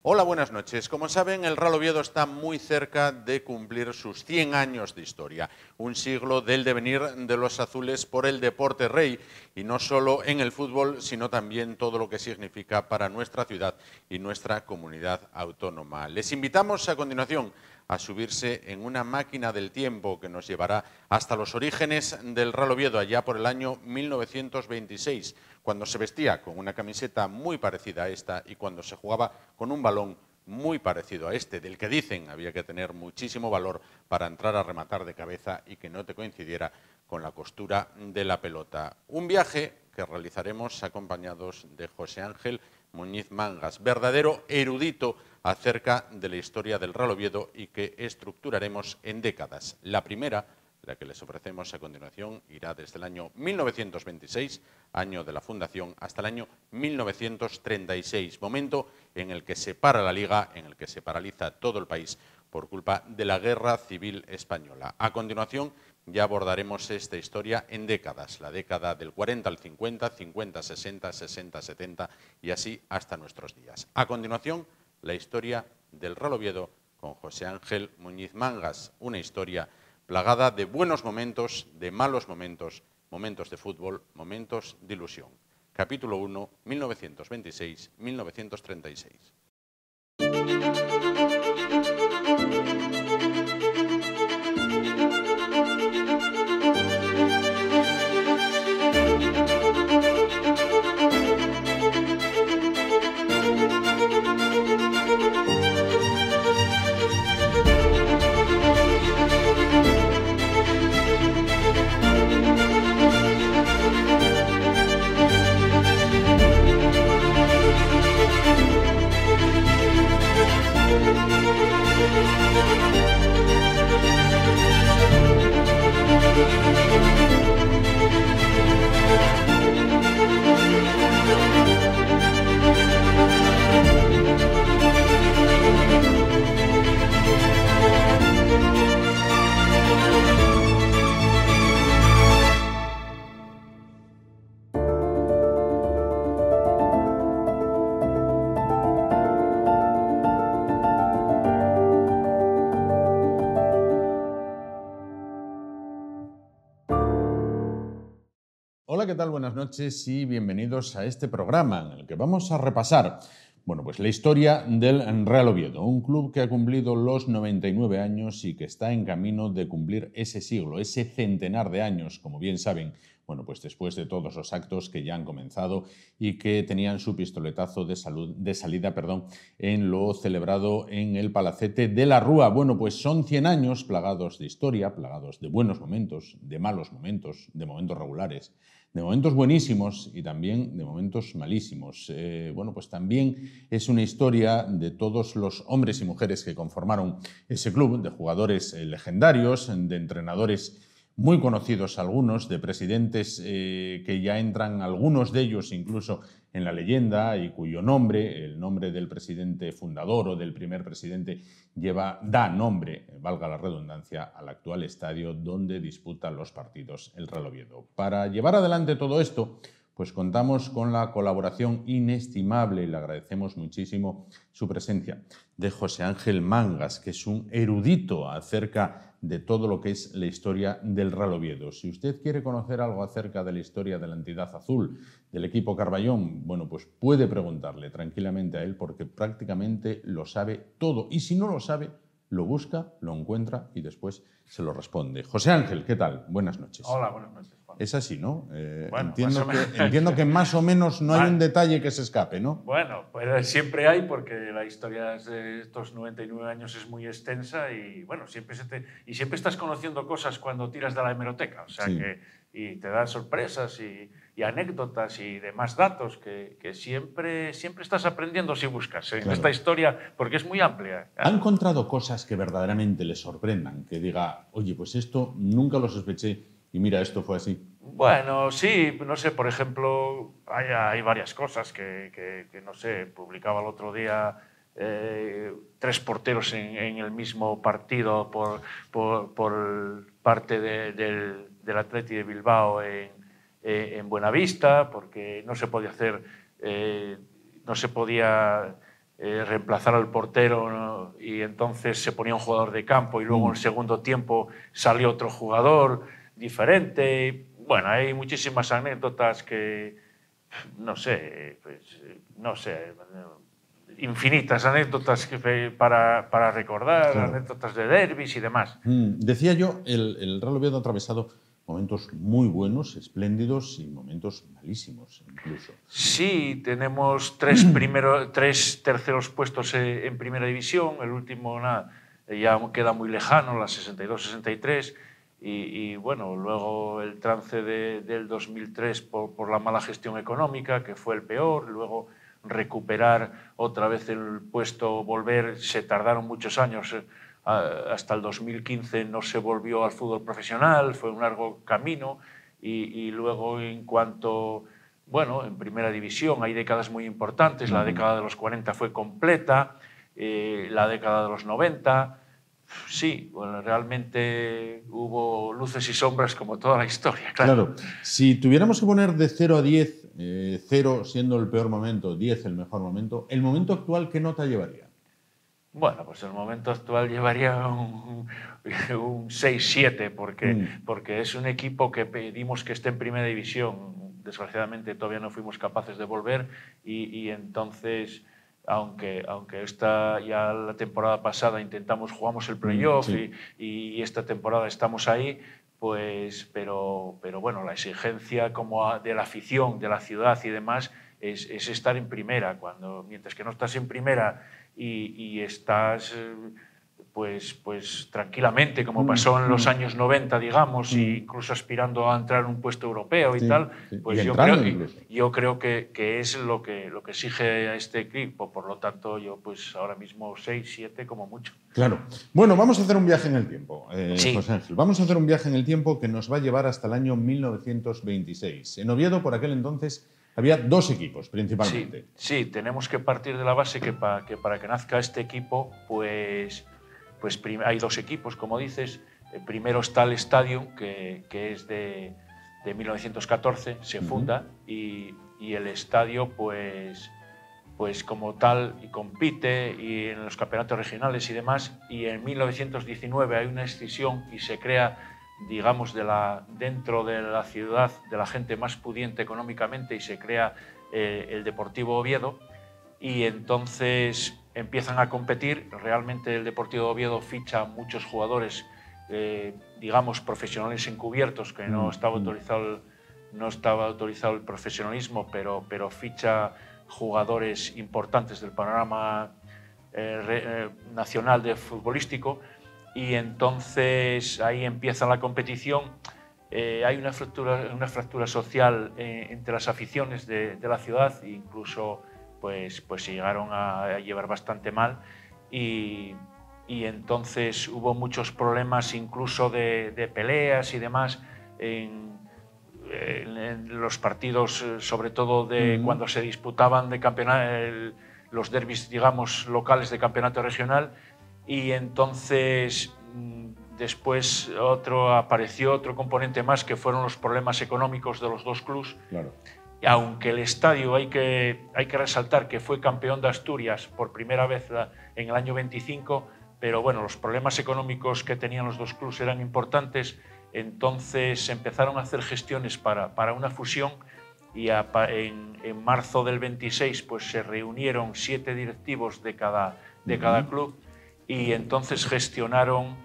Hola, buenas noches. Como saben, el Real Oviedo está muy cerca de cumplir sus 100 años de historia, un siglo del devenir de los azules por el deporte rey, y no solo en el fútbol, sino también todo lo que significa para nuestra ciudad y nuestra comunidad autónoma. Les invitamos a continuación a subirse en una máquina del tiempo que nos llevará hasta los orígenes del Real Oviedo, allá por el año 1926, cuando se vestía con una camiseta muy parecida a esta y cuando se jugaba con un balón muy parecido a este, del que dicen había que tener muchísimo valor para entrar a rematar de cabeza y que no te coincidiera con la costura de la pelota. Un viaje que realizaremos acompañados de José Ángel Muñiz Mangas, verdadero erudito acerca de la historia del Real Oviedo y que estructuraremos en décadas. La primera, la que les ofrecemos a continuación, irá desde el año 1926, año de la fundación, hasta el año 1936, momento en el que se para la Liga, en el que se paraliza todo el país por culpa de la Guerra Civil Española. A continuación, ya abordaremos esta historia en décadas, la década del 40 al 50, 50, 60, 60, 70 y así hasta nuestros días. A continuación, la historia del Real Oviedo con José Ángel Muñiz Mangas, una historia plagada de buenos momentos, de malos momentos, momentos de fútbol, momentos de ilusión. Capítulo 1, 1926-1936. Hola, ¿qué tal? Buenas noches y bienvenidos a este programa en el que vamos a repasar, pues la historia del Real Oviedo, un club que ha cumplido los 99 años y que está en camino de cumplir ese siglo, ese centenar de años, como bien saben, pues después de todos los actos que ya han comenzado y que tenían su pistoletazo de salida en lo celebrado en el Palacete de la Rúa. Pues son 100 años plagados de historia, plagados de buenos momentos, de malos momentos, de momentos regulares, de momentos buenísimos y también de momentos malísimos. Pues también es una historia de todos los hombres y mujeres que conformaron ese club, de jugadores legendarios, de entrenadores muy conocidos algunos, de presidentes que ya entran algunos de ellos incluso en la leyenda y cuyo nombre, el nombre del presidente fundador o del primer presidente, da nombre, valga la redundancia, al actual estadio donde disputa los partidos el Real Oviedo. Para llevar adelante todo esto, pues contamos con la colaboración inestimable, y le agradecemos muchísimo su presencia, de José Ángel Mangas, que es un erudito acerca de todo lo que es la historia del Real Oviedo. Si usted quiere conocer algo acerca de la historia de la entidad azul, del equipo Carballón, pues puede preguntarle tranquilamente a él porque prácticamente lo sabe todo. Y si no lo sabe, lo busca, lo encuentra y después se lo responde. José Ángel, ¿qué tal? Buenas noches. Hola, buenas noches, Juan. Es así, ¿no? Bueno, entiendo que más o menos no hay un detalle que se escape, ¿no? Bueno, pues siempre hay, porque la historia de estos 99 años es muy extensa y, siempre estás conociendo cosas cuando tiras de la hemeroteca, o sea, Sí. y te dan sorpresas y anécdotas y demás datos que siempre estás aprendiendo si buscas en esta historia, porque es muy amplia. ¿Ha encontrado cosas que verdaderamente le sorprendan? Que diga, oye, pues esto nunca lo sospeché y mira, esto fue así. Bueno, sí, no sé, por ejemplo, hay varias cosas que no sé, publicaba el otro día 3 porteros en el mismo partido por parte del Atleti de Bilbao en Buenavista, porque no se podía hacer, no se podía reemplazar al portero, ¿no? Y entonces se ponía un jugador de campo y luego en el segundo tiempo salió otro jugador diferente. Bueno, hay muchísimas anécdotas que, no sé, pues, no sé, infinitas anécdotas para recordar, Claro. anécdotas de derbis y demás. Decía yo, el Real Oviedo ha atravesado momentos muy buenos, espléndidos y momentos malísimos incluso. Sí, tenemos tres terceros puestos en primera división. El último ya queda muy lejano, la 62-63. Y bueno, luego el trance del 2003 por la mala gestión económica, que fue el peor. Luego recuperar otra vez el puesto, volver, se tardaron muchos años. Hasta el 2015 no se volvió al fútbol profesional, fue un largo camino. Y luego en cuanto... Bueno, en primera división hay décadas muy importantes. La década de los 40 fue completa, la década de los 90... Sí, bueno, realmente hubo luces y sombras como toda la historia. Claro, si tuviéramos que poner de 0 a 10, 0 siendo el peor momento, 10 el mejor momento, ¿el momento actual qué nota llevaría? Bueno, pues el momento actual llevaría un 6-7, porque es un equipo que pedimos que esté en primera división. Desgraciadamente todavía no fuimos capaces de volver y entonces, aunque ya la temporada pasada jugamos el playoff Sí. y esta temporada estamos ahí, pues, pero bueno, la exigencia como de la afición, de la ciudad y demás es estar en primera. Mientras que no estás en primera y estás pues tranquilamente, como pasó en los años 90, digamos, e incluso aspirando a entrar en un puesto europeo y tal, pues y entrando incluso. yo creo que es lo que exige a este equipo. Por lo tanto, yo pues ahora mismo 6-7 como mucho. Claro. Bueno, vamos a hacer un viaje en el tiempo, Sí. José Ángel. Vamos a hacer un viaje en el tiempo que nos va a llevar hasta el año 1926. En Oviedo, por aquel entonces, había dos equipos, principalmente. Sí, tenemos que partir de la base que para que nazca este equipo, pues hay dos equipos, como dices. Primero está el Stadium, que es de 1914, se funda, y el estadio, pues como tal, y compite y en los campeonatos regionales y demás. Y en 1919 hay una escisión y se crea, digamos, dentro de la ciudad, de la gente más pudiente económicamente, y se crea el Deportivo Oviedo. Y entonces empiezan a competir. Realmente el Deportivo Oviedo ficha muchos jugadores, digamos, profesionales encubiertos, que no estaba autorizado el profesionalismo, pero ficha jugadores importantes del panorama nacional de futbolístico. Y entonces ahí empieza la competición. Hay una fractura social entre las aficiones de la ciudad, e incluso pues se llegaron a llevar bastante mal, y entonces hubo muchos problemas, incluso de peleas y demás en los partidos, sobre todo cuando se disputaban los derbis, digamos, locales de campeonato regional. Y entonces después apareció otro componente más, que fueron los problemas económicos de los dos clubes. Claro. Aunque el estadio, hay que resaltar que fue campeón de Asturias por primera vez en el año 25, pero bueno, los problemas económicos que tenían los dos clubes eran importantes. Entonces empezaron a hacer gestiones para una fusión, y en marzo del 26 pues se reunieron 7 directivos de cada club, y entonces gestionaron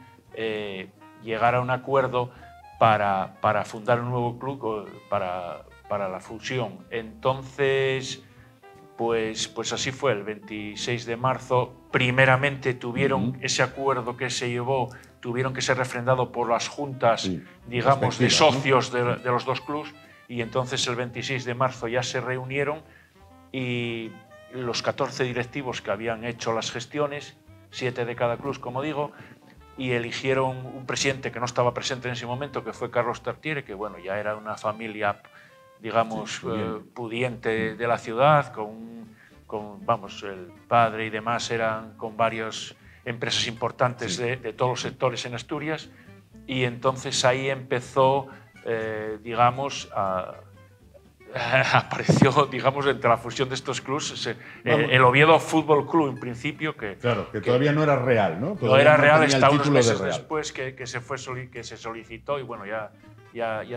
llegar a un acuerdo para fundar un nuevo club para la fusión. Entonces, pues así fue. El 26 de marzo, primeramente tuvieron ese acuerdo que se llevó, tuvieron que ser refrendado por las juntas, digamos, de socios, ¿no?, de los dos clubes, y entonces el 26 de marzo ya se reunieron, y los 14 directivos que habían hecho las gestiones, 7 de cada club, como digo, y eligieron un presidente que no estaba presente en ese momento, que fue Carlos Tartiere, que bueno, ya era una familia, digamos, pudiente de la ciudad, vamos, el padre y demás eran con varias empresas importantes de todos los sectores en Asturias. Y entonces ahí empezó, digamos, apareció, digamos, entre la fusión de estos clubes, el Oviedo Fútbol Club, en principio, que todavía no era real, ¿no? No era real, hasta unos meses después que se solicitó y bueno, ya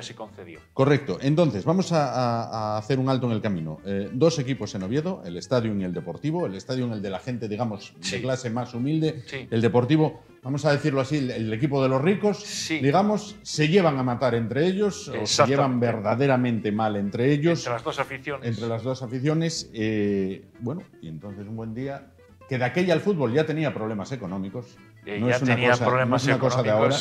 se concedió. Correcto. Entonces, vamos a hacer un alto en el camino. Dos equipos en Oviedo, el Stadium y el Deportivo. El Stadium, el de la gente, digamos, de clase más humilde. Sí. El Deportivo, vamos a decirlo así, el equipo de los ricos. Sí. Digamos, se llevan a matar entre ellos, o se llevan verdaderamente mal entre ellos. Entre las dos aficiones. Entre las dos aficiones. Bueno, y entonces un buen día, que de aquella el fútbol ya tenía problemas económicos. No ya tenía problemas económicos. Cosa de ahora.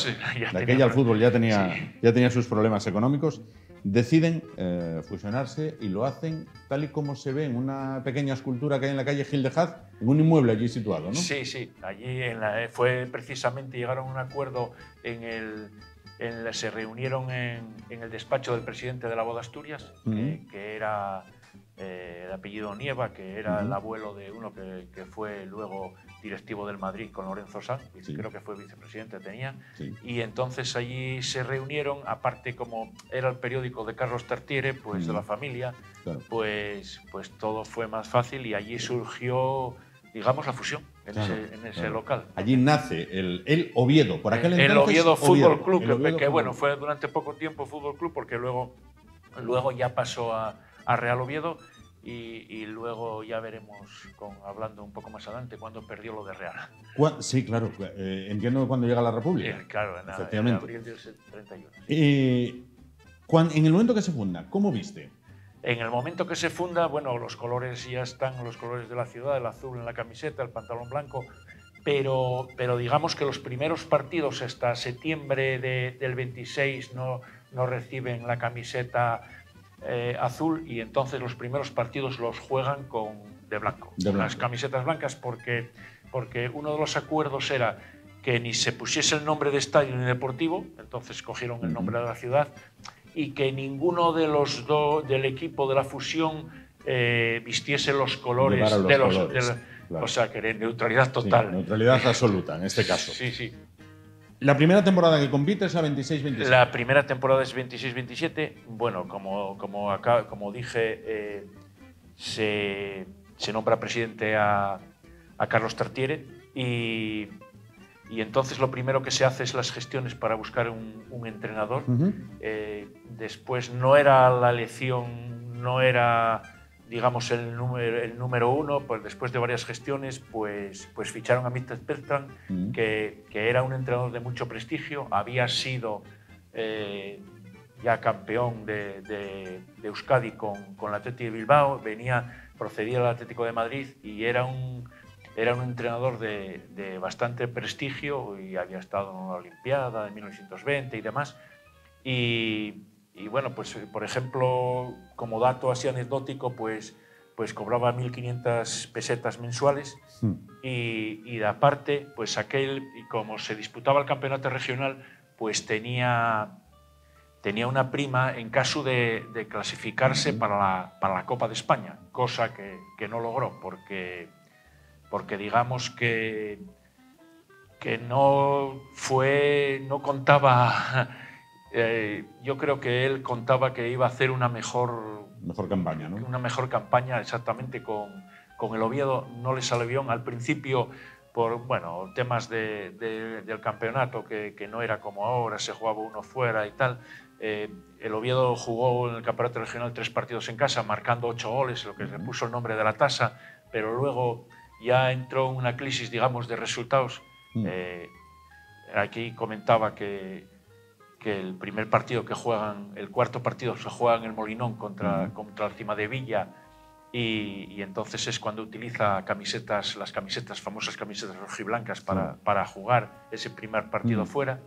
De aquella el fútbol ya tenía sus problemas económicos. Deciden fusionarse y lo hacen tal y como se ve en una pequeña escultura que hay en la calle Gil de Haz, en un inmueble allí situado, ¿no? Sí, sí. Allí fue precisamente, llegaron a un acuerdo se reunieron en el despacho del presidente de la Boda Asturias, que era el apellido Nieva, que era el abuelo de uno que fue luego directivo del Madrid con Lorenzo Sanz, creo que fue vicepresidente, y entonces allí se reunieron, aparte como era el periódico de Carlos Tartiere, pues de la familia, pues todo fue más fácil y allí surgió, digamos, la fusión en ese local. Allí nace el Oviedo, por aquel entonces. El Oviedo Fútbol Club, que bueno, fue durante poco tiempo Fútbol Club, porque luego ya pasó a Real Oviedo y luego ya veremos, hablando un poco más adelante, cuando perdió lo de Real. Sí, claro. Entiendo cuando llega la República. Claro, efectivamente. En abril del 31. En el momento que se funda, ¿cómo viste? En el momento que se funda, bueno, los colores ya están, los colores de la ciudad, el azul en la camiseta, el pantalón blanco, pero digamos que los primeros partidos hasta septiembre del 26 no reciben la camiseta azul y entonces los primeros partidos los juegan de blanco. Las camisetas blancas porque uno de los acuerdos era que ni se pusiese el nombre de estadio ni deportivo, entonces cogieron el nombre de la ciudad, y que ninguno de los del equipo de la fusión vistiese los colores o sea, que era neutralidad total. Sí, neutralidad absoluta en este caso. Sí, sí. La primera temporada que compite es la 26-27. La primera temporada es 26-27. Bueno, como dije, se nombra presidente a Carlos Tartiere y entonces lo primero que se hace es las gestiones para buscar un entrenador. Después no era la elección, no era, digamos, el número uno, pues después de varias gestiones pues ficharon a Mr. Bertrand, que era un entrenador de mucho prestigio, había sido ya campeón de Euskadi con el Athletic de Bilbao, procedía del Atlético de Madrid y era un entrenador de bastante prestigio y había estado en la Olimpiada de 1920 y demás. Y bueno, pues por ejemplo, como dato así anecdótico, pues cobraba 1.500 pesetas mensuales y aparte, pues y como se disputaba el campeonato regional, pues tenía una prima en caso de clasificarse para la Copa de España, cosa que no logró porque digamos que no contaba. Yo creo que él contaba que iba a hacer una mejor campaña, ¿no? Una mejor campaña exactamente con el Oviedo. No le salió bien al principio por temas del campeonato que no era como ahora, se jugaba uno fuera y tal. El Oviedo jugó en el campeonato regional 3 partidos en casa, marcando 8 goles, lo que le puso el nombre de la tasa, pero luego ya entró en una crisis, digamos, de resultados. Aquí comentaba que el primer partido que juegan, el cuarto partido se juega en el Molinón contra el Cimadevilla y entonces es cuando utiliza las famosas camisetas rojiblancas para jugar ese primer partido fuera.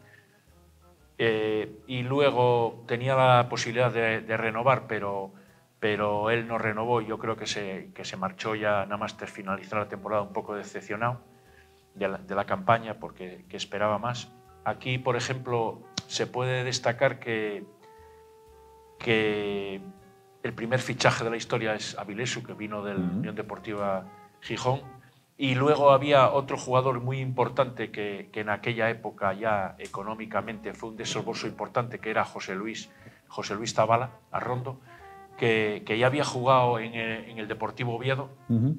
Y luego tenía la posibilidad de renovar, pero él no renovó. Yo creo que se marchó ya nada más finalizar la temporada un poco decepcionado de la campaña porque esperaba más. Aquí, por ejemplo, se puede destacar que el primer fichaje de la historia es Avilesu, que vino del Unión Deportiva Gijón, y luego había otro jugador muy importante que en aquella época ya económicamente fue un desembolso importante, que era José Luis Zabala, Arrondo, que ya había jugado en el Deportivo Oviedo.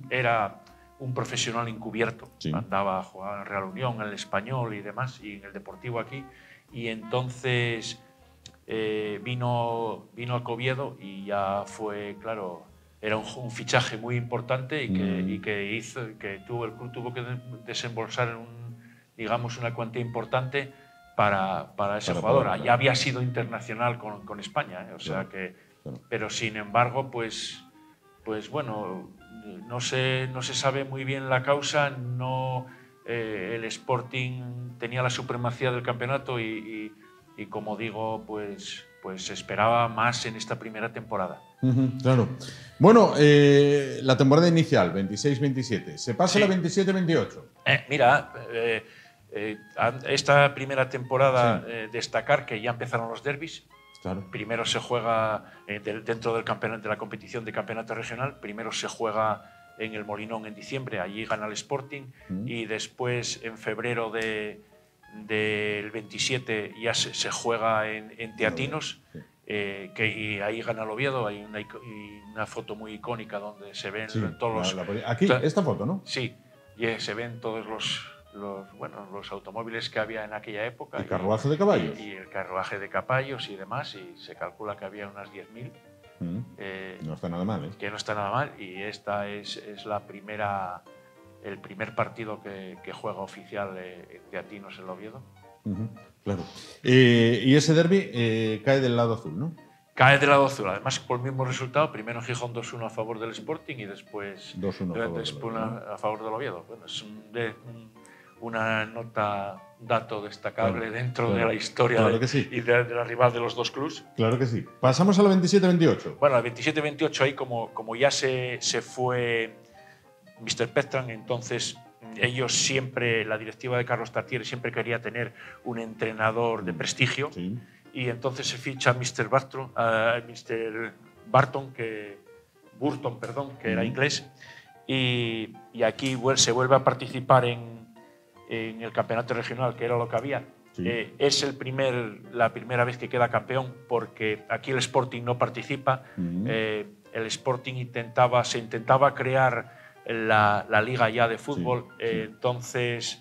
Era un profesional encubierto. Sí. Andaba a jugar en Real Unión, en el Español y demás, y en el Deportivo aquí. Y entonces vino al Oviedo y ya fue, claro, era un fichaje muy importante y que tuvo el club tuvo que desembolsar digamos, una cuantía importante para ese jugador. Poder, ya había sido internacional con España, o sea que, pero sin embargo, pues bueno, no se sabe muy bien la causa. No, el Sporting tenía la supremacía del campeonato y como digo, pues se esperaba más en esta primera temporada. Claro. Bueno, la temporada inicial, 26-27. ¿Se pasa a la 27-28? Mira, esta primera temporada, destacar que ya empezaron los derbis. Claro. Primero se juega dentro del campeonato, de la competición de campeonato regional. Primero se juega en el Molinón en diciembre, allí gana el Sporting, y después en febrero del 27 ya se juega en Teatinos, y ahí gana el Oviedo. Hay una foto muy icónica donde se ven todos los... Aquí, esta foto, ¿no? Sí, y se ven todos los automóviles que había en aquella época. ¿El carruaje de caballos? Y el carruaje de caballos y demás, y se calcula que había unas 10.000. No está nada mal, ¿eh? Que no está nada mal, y esta es el primer partido que juega oficial en Teatinos, en Oviedo. Claro. Y ese derbi cae del lado azul, ¿no? Cae del lado azul, además por el mismo resultado. Primero en Gijón 2-1 a favor del Sporting y después 2-1 a favor del Oviedo. Bueno, es una dato destacable dentro de la historia y de la rival de los dos clubes. Claro que sí. Pasamos a la 27-28. Bueno, la 27-28 ahí como ya se fue Mr. Petran, entonces ellos siempre, la directiva de Carlos Tartiere siempre quería tener un entrenador de prestigio. Sí. Y entonces se ficha a Mr. Burton, que era inglés, y aquí se vuelve a participar en el campeonato regional, que era lo que había. Sí. Es la primera vez que queda campeón, porque aquí el Sporting no participa. El Sporting se intentaba crear la liga ya de fútbol. Entonces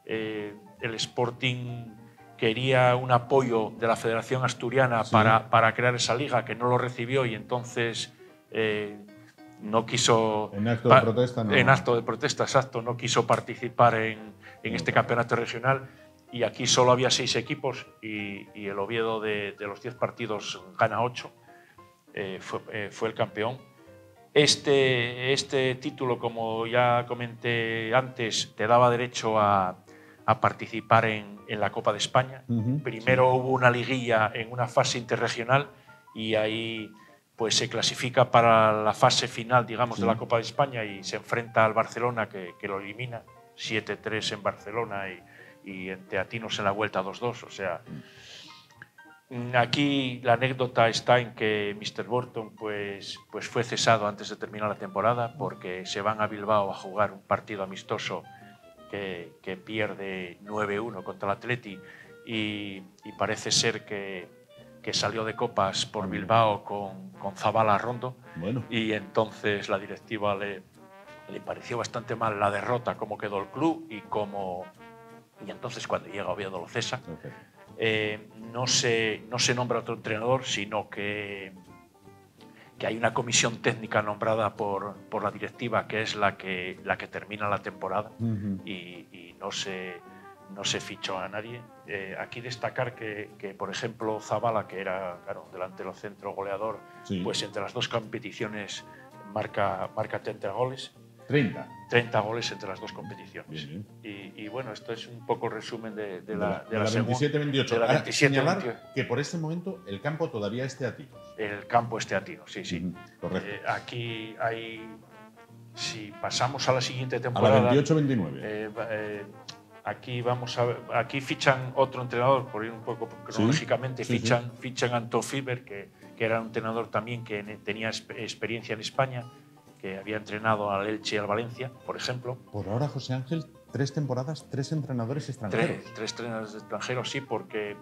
el Sporting quería un apoyo de la Federación Asturiana para crear esa liga, que no lo recibió, y entonces no quiso... En acto de protesta, ¿no? En acto de protesta, exacto. No quiso participar en este campeonato regional, y aquí solo había 6 equipos y el Oviedo de los 10 partidos gana 8. Fue el campeón. Este título, como ya comenté antes, te daba derecho a participar en la Copa de España. Primero hubo una liguilla en una fase interregional, y ahí pues se clasifica para la fase final, digamos, de la Copa de España, y se enfrenta al Barcelona, que lo elimina 7-3 en Barcelona, y en Teatinos en la vuelta 2-2. O sea, aquí la anécdota está en que Mr. Burton pues fue cesado antes de terminar la temporada, porque se van a Bilbao a jugar un partido amistoso que pierde 9-1 contra el Atleti, y parece ser que salió de copas por Bilbao con Zabala Rondo. Bueno. Y entonces la directiva le pareció bastante mal la derrota, cómo quedó el club, y entonces cuando llega Oviedo lo cesa. No se nombra otro entrenador, sino que hay una comisión técnica nombrada por la directiva, que es la que termina la temporada, y no se fichó a nadie. Aquí destacar que, por ejemplo, Zabala, que era delantero centro goleador, pues entre las dos competiciones marca 30 goles. 30 goles entre las dos competiciones. Y bueno, esto es un poco el resumen de la 27-28. Hay que señalar que por este momento el campo todavía es Teatinos. El campo es Teatinos, sí. Correcto. Aquí si pasamos a la siguiente temporada, a la 28-29. Aquí fichan otro entrenador, por ir un poco cronológicamente. Fichan a Anton Fiber, que era un entrenador también que tenía experiencia en España, que había entrenado al Elche y al Valencia, por ejemplo. Por ahora, José Ángel, 3 temporadas, 3 entrenadores extranjeros. 3 entrenadores extranjeros, sí, porque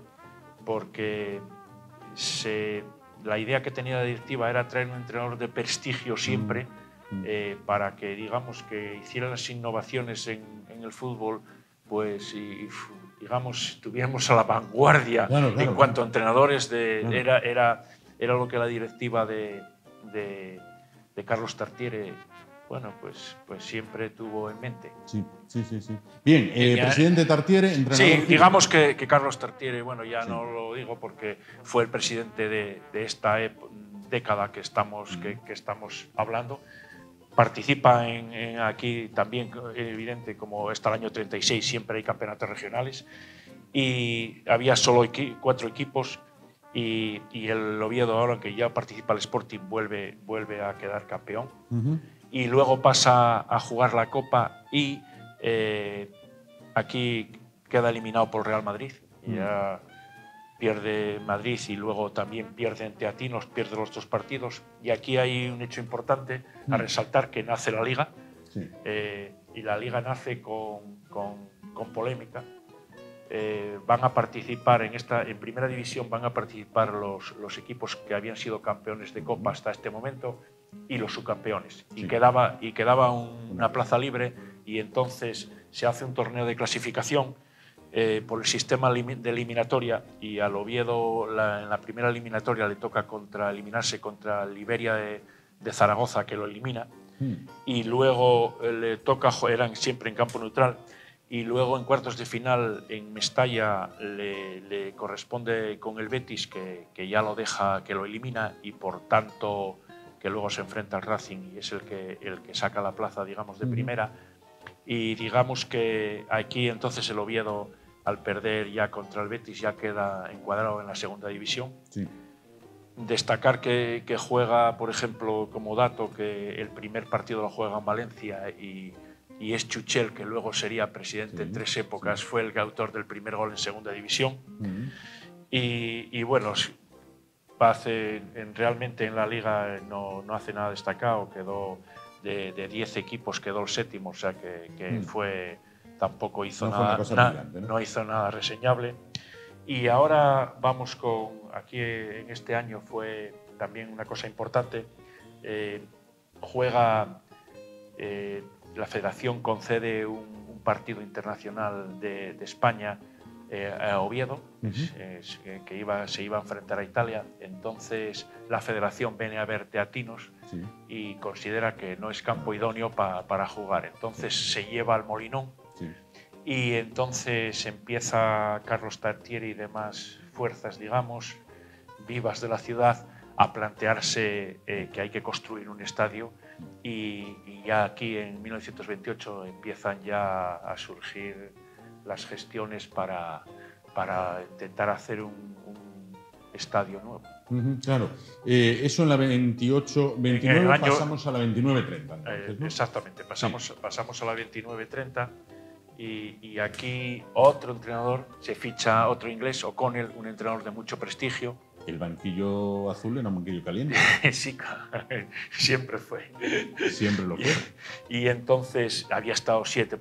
la idea que tenía la directiva era traer un entrenador de prestigio siempre, para que, digamos, que hiciera las innovaciones en el fútbol, pues, digamos, estuviéramos a la vanguardia en cuanto a entrenadores. Era lo que la directiva de Carlos Tartiere, bueno, pues siempre tuvo en mente. Sí. Bien, presidente Tartiere, entrenador. Sí, digamos que Carlos Tartiere, bueno, ya no lo digo porque fue el presidente de esta década que estamos hablando. Participa aquí también, evidente, como está el año 36, siempre hay campeonatos regionales, y había solo 4 equipos, y el Oviedo, ahora que ya participa el Sporting, vuelve a quedar campeón. Y luego pasa a jugar la Copa y aquí queda eliminado por Real Madrid. Ya pierde Madrid y luego también pierde en Teatinos, pierde los 2 partidos. Y aquí hay un hecho importante a resaltar, que nace la Liga. Y la Liga nace con polémica. Van a participar en primera división, van a participar los equipos que habían sido campeones de Copa hasta este momento y los subcampeones. Y quedaba una plaza libre, y entonces se hace un torneo de clasificación por el sistema de eliminatoria, y al Oviedo en la primera eliminatoria le toca eliminarse contra el Liberia de Zaragoza, que lo elimina, y luego le toca, eran siempre en campo neutral, y luego en cuartos de final en Mestalla le corresponde con el Betis, que ya lo deja, que lo elimina, y por tanto que luego se enfrenta al Racing y es el que saca la plaza, digamos, de primera. Y digamos que aquí entonces el Oviedo, al perder ya contra el Betis, ya queda encuadrado en la segunda división. Destacar que juega, por ejemplo, como dato, que el primer partido lo juega en Valencia, y es Chuchel, que luego sería presidente en 3 épocas, fue el autor del primer gol en segunda división. Y bueno, realmente en la Liga no hace nada destacado, quedó de 10 equipos, quedó el 7º, o sea que tampoco hizo no hizo nada reseñable. Y ahora vamos aquí en este año fue también una cosa importante, la Federación concede un partido internacional de España a Oviedo, que se iba a enfrentar a Italia. Entonces la Federación viene a ver Teatinos y considera que no es campo idóneo para jugar. Entonces se lleva al Molinón, y entonces empieza Carlos Tartiere y demás fuerzas, digamos, vivas de la ciudad, a plantearse que hay que construir un estadio, y ya aquí en 1928 empiezan ya a surgir las gestiones para intentar hacer un estadio nuevo. Claro, eso en la 28-29 pasamos a la 29-30. ¿no? Exactamente, pasamos a la 29-30, y aquí otro entrenador, se ficha otro inglés, O'Connell, un entrenador de mucho prestigio. El banquillo azul era un banquillo caliente. Sí, siempre fue. Siempre lo fue. Y entonces había estado 7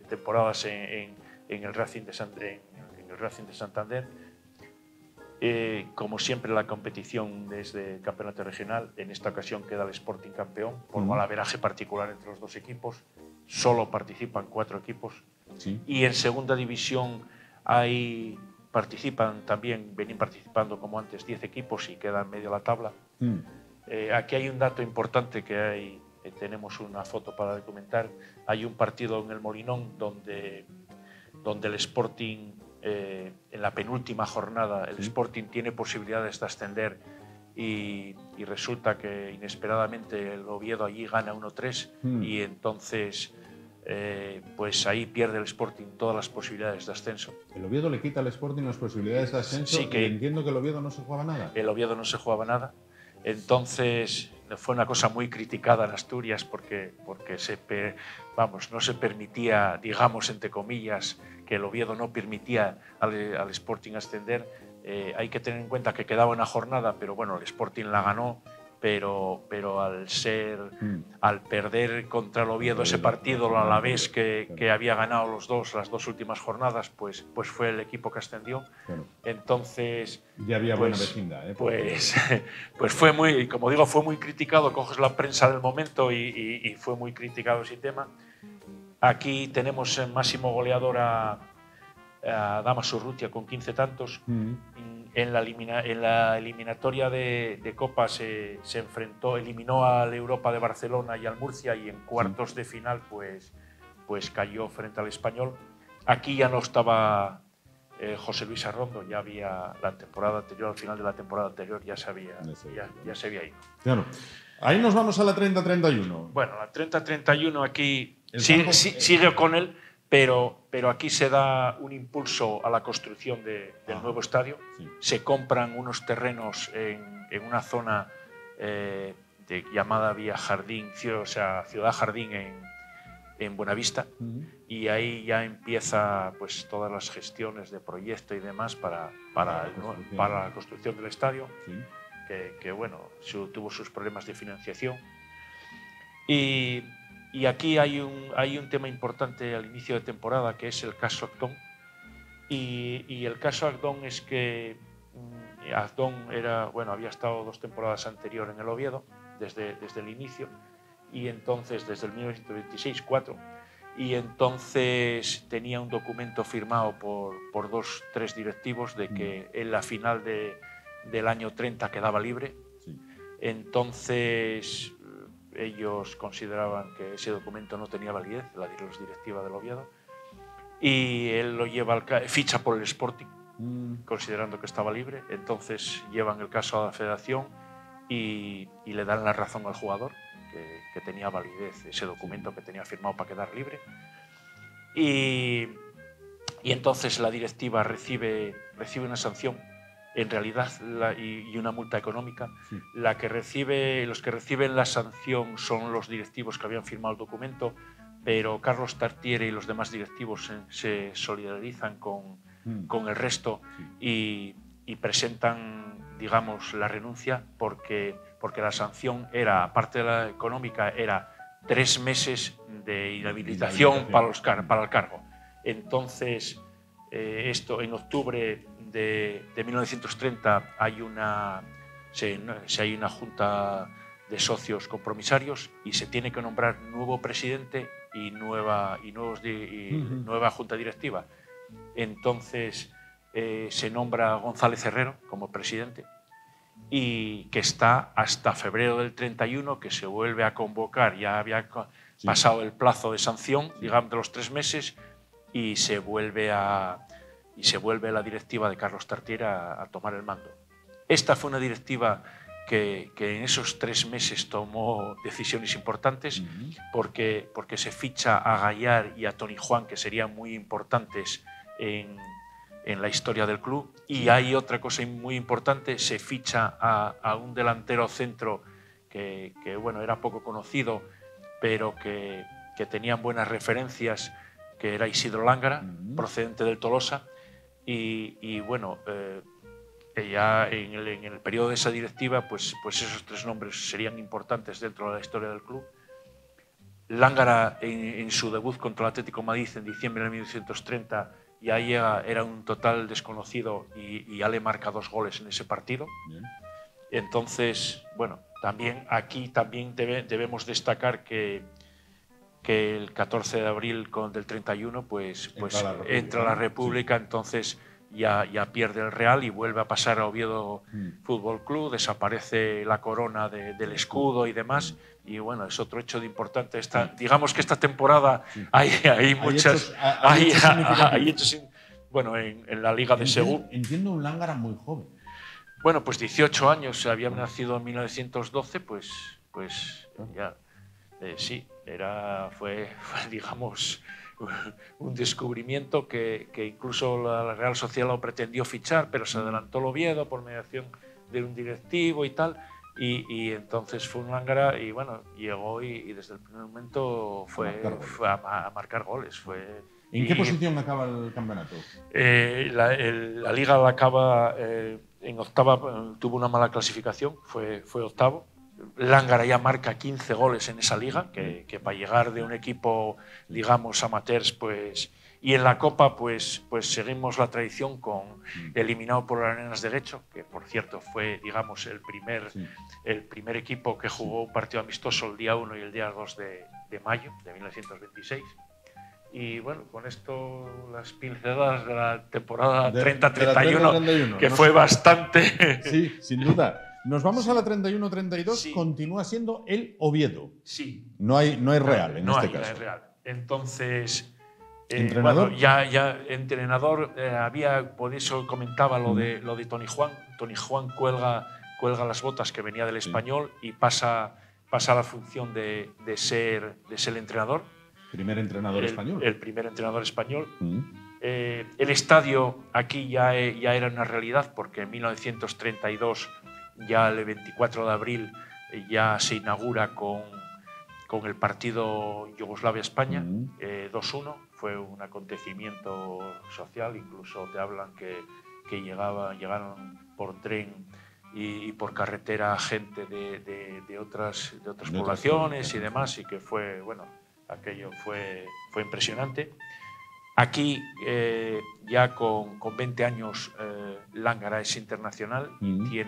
temporadas en el Racing de Santander. Como siempre, la competición desde el campeonato regional. En esta ocasión queda el Sporting campeón por golaveraje particular entre los 2 equipos. Solo participan 4 equipos. Y en segunda división venían participando como antes 10 equipos y quedan medio la tabla. Aquí hay un dato importante tenemos una foto para documentar. Hay un partido en el Molinón donde el Sporting, en la penúltima jornada, el Sporting tiene posibilidades de ascender, y resulta que inesperadamente el Oviedo allí gana 1-3, y entonces pues ahí pierde el Sporting todas las posibilidades de ascenso. El Oviedo le quita al Sporting las posibilidades de ascenso. Sí, y entiendo que el Oviedo no se jugaba nada. El Oviedo no se jugaba nada. Entonces fue una cosa muy criticada en Asturias porque no se permitía, digamos, entre comillas, que el Oviedo no permitía al Sporting ascender. Hay que tener en cuenta que quedaba una jornada, pero bueno, el Sporting la ganó, pero al perder contra el Oviedo ese partido, el Alavés que había ganado las dos últimas jornadas, pues fue el equipo que ascendió. Entonces ya había buena vecindad, pues fue muy, como digo, fue muy criticado. Coges la prensa del momento y fue muy criticado ese tema. Aquí tenemos el máximo goleador a Damaso Urrutia con 15 tantos. En la eliminatoria de Copa se eliminó al Europa de Barcelona y al Murcia, y en cuartos de final pues cayó frente al Español. Aquí ya no estaba José Luis Arrondo, ya había la temporada anterior, al final de la temporada anterior ya se había ido. Claro. Ahí nos vamos a la 30-31. Bueno, la 30-31 aquí sigue con él. Pero aquí se da un impulso a la construcción del nuevo estadio. Se compran unos terrenos en una zona llamada Vía Jardín, o sea, Ciudad Jardín en Buenavista, y ahí ya empieza pues todas las gestiones de proyecto y demás para la construcción del estadio, que bueno, tuvo sus problemas de financiación. Y aquí hay un tema importante al inicio de temporada, que es el caso Agdón. Y el caso Agdón es que Agdón había estado 2 temporadas anteriores en el Oviedo, desde el inicio, y entonces desde el 1926-4, y entonces tenía un documento firmado por 2-3 directivos de que en la final del año 30 quedaba libre. Entonces ellos consideraban que ese documento no tenía validez, los directiva del Oviedo, y él lo lleva ficha por el Sporting, considerando que estaba libre. Entonces llevan el caso a la federación y le dan la razón al jugador, que tenía validez ese documento que tenía firmado para quedar libre. Y entonces la directiva recibe una sanción, en realidad, y una multa económica. Los que reciben la sanción son los directivos que habían firmado el documento, pero Carlos Tartiere y los demás directivos se solidarizan con el resto y presentan, digamos, la renuncia, porque la sanción era, aparte de la económica, era 3 meses de inhabilitación para el cargo. Entonces, esto en octubre de 1930 hay una junta de socios compromisarios y se tiene que nombrar nuevo presidente y nueva junta directiva. Entonces se nombra González Herrero como presidente, y que está hasta febrero del 31, que se vuelve a convocar. Ya había pasado el plazo de sanción, digamos, de los 3 meses, y se vuelve la directiva de Carlos Tartiere a tomar el mando. Esta fue una directiva que en esos 3 meses tomó decisiones importantes, porque se ficha a Gayar y a Toni Juan, que serían muy importantes en la historia del club. Y hay otra cosa muy importante: se ficha a un delantero centro que bueno, era poco conocido, pero que tenían buenas referencias, que era Isidro Lángara, procedente del Tolosa. Y bueno, ya en el periodo de esa directiva, pues esos 3 nombres serían importantes dentro de la historia del club. Lángara, en su debut contra el Atlético de Madrid en diciembre de 1930, ya era un total desconocido y ya le marca 2 goles en ese partido. Entonces, bueno, aquí debemos destacar que el 14 de abril del 31 pues entra la República. Entonces ya pierde el Real y vuelve a pasar a Oviedo Fútbol Club, desaparece la corona del escudo y demás. Y bueno, es otro hecho importante. Digamos que esta temporada hay muchos hechos. Bueno, en la Liga de Segunda. Entiendo un Lángara muy joven. Bueno, pues 18 años, había nacido en 1912, pues ya, sí, fue, digamos, un descubrimiento que incluso la Real Sociedad lo pretendió fichar, pero se adelantó el Oviedo por mediación de un directivo y tal. Y entonces fue un Lángara, y bueno, llegó y desde el primer momento fue a marcar goles. ¿En qué posición acaba el campeonato? La Liga la acaba en octava, tuvo una mala clasificación, fue octavo. Lángara ya marca 15 goles en esa liga, que para llegar de un equipo, digamos, amateurs, pues... Y en la Copa, pues seguimos la tradición con eliminado por las Arenas de Guecho, que por cierto fue, digamos, el primer equipo que jugó un partido amistoso el día 1 y el día 2 de mayo de 1926. Y bueno, con esto las pinceladas de la temporada 30-31, que fue bastante... Sí, sin duda. Nos vamos a la 31-32, sí. Continúa siendo el Oviedo. Sí. No hay Real en este caso. No hay Real. Entonces... ¿Entrenador? Bueno, ya entrenador, por eso comentaba lo de Toni Juan. Toni Juan cuelga las botas, que venía del Español, y pasa a la función de ser entrenador. ¿Primer entrenador español? El primer entrenador español. El estadio aquí ya era una realidad, porque en 1932, ya el 24 de abril, ya se inaugura con el partido Yugoslavia-España, 2-1. Fue un acontecimiento social, incluso te hablan que llegaron por tren y por carretera gente de otras poblaciones y demás, y que fue, bueno, aquello fue impresionante. Aquí, ya con 20 años, Lángara es internacional y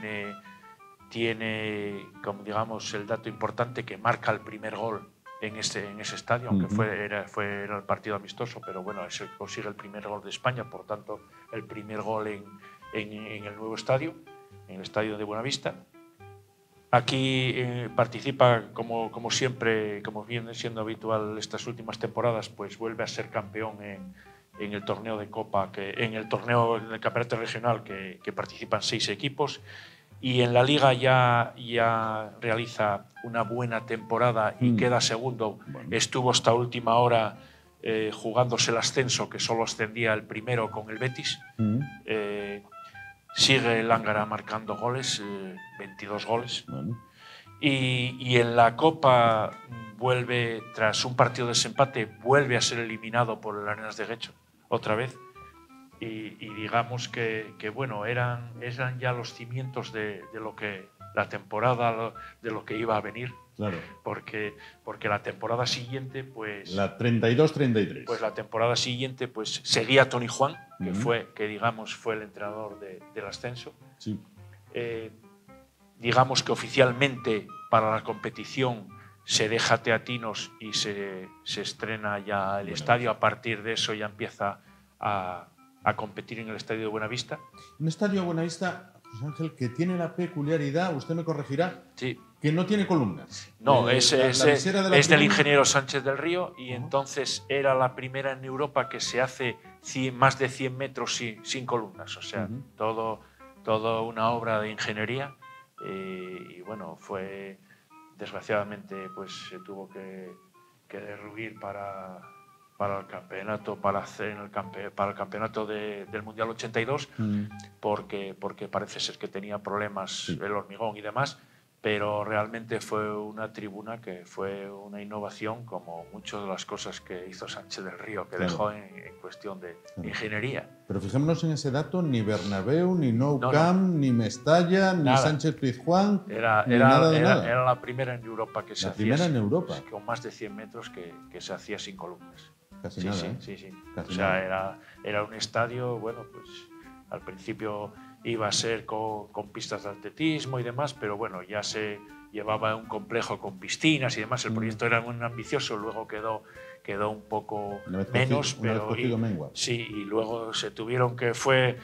tiene, como digamos, el dato importante, que marca el primer gol en ese estadio, aunque era el partido amistoso, pero bueno, consigue el primer gol de España, por tanto, el primer gol en el nuevo estadio, en el estadio de Buenavista. Aquí participa, como siempre, como viene siendo habitual estas últimas temporadas, pues vuelve a ser campeón en el torneo de Copa, en el campeonato regional, que participan 6 equipos. Y en la Liga ya realiza una buena temporada y queda segundo. Bueno. Estuvo hasta última hora jugándose el ascenso, que solo ascendía el primero con el Betis. Sigue Lángara marcando goles, 22 goles. Bueno. Y en la Copa vuelve, tras un partido de desempate, vuelve a ser eliminado por el Arenas de Guecho, otra vez. Y digamos que bueno, eran ya los cimientos de lo que la temporada, de lo que iba a venir. Claro. Porque la temporada siguiente, pues... La 32-33. Pues la temporada siguiente, pues seguía Toni Juan, que digamos fue el entrenador del ascenso. Sí. Digamos que oficialmente para la competición se deja Teatinos y se estrena ya el estadio. A partir de eso ya empieza a competir en el estadio de Buenavista. Un estadio de Buenavista, José Ángel, que tiene la peculiaridad, usted me corregirá, sí, que no tiene columnas. No, es del ingeniero Sánchez del Río, y entonces era la primera en Europa que se hace más de 100 metros sin columnas. O sea, todo una obra de ingeniería. Y bueno, desgraciadamente, pues se tuvo que derruir para el campeonato del Mundial 82, porque parece ser que tenía problemas el hormigón y demás, pero realmente fue una tribuna que fue una innovación, como muchas de las cosas que hizo Sánchez del Río, que dejó en cuestión de ingeniería. Pero fijémonos en ese dato: ni Bernabéu, ni Nou Camp, ni Mestalla, ni Sánchez Pizjuán, era la primera en Europa que se hacía. La primera en Europa. Con más de 100 metros que se hacía sin columnas. Casi nada. Sí. O sea, era un estadio, bueno, pues al principio iba a ser con pistas de atletismo y demás, pero bueno, ya se llevaba un complejo con piscinas y demás. El proyecto era muy ambicioso, luego quedó un poco menos, pero sí, y luego se tuvieron que fue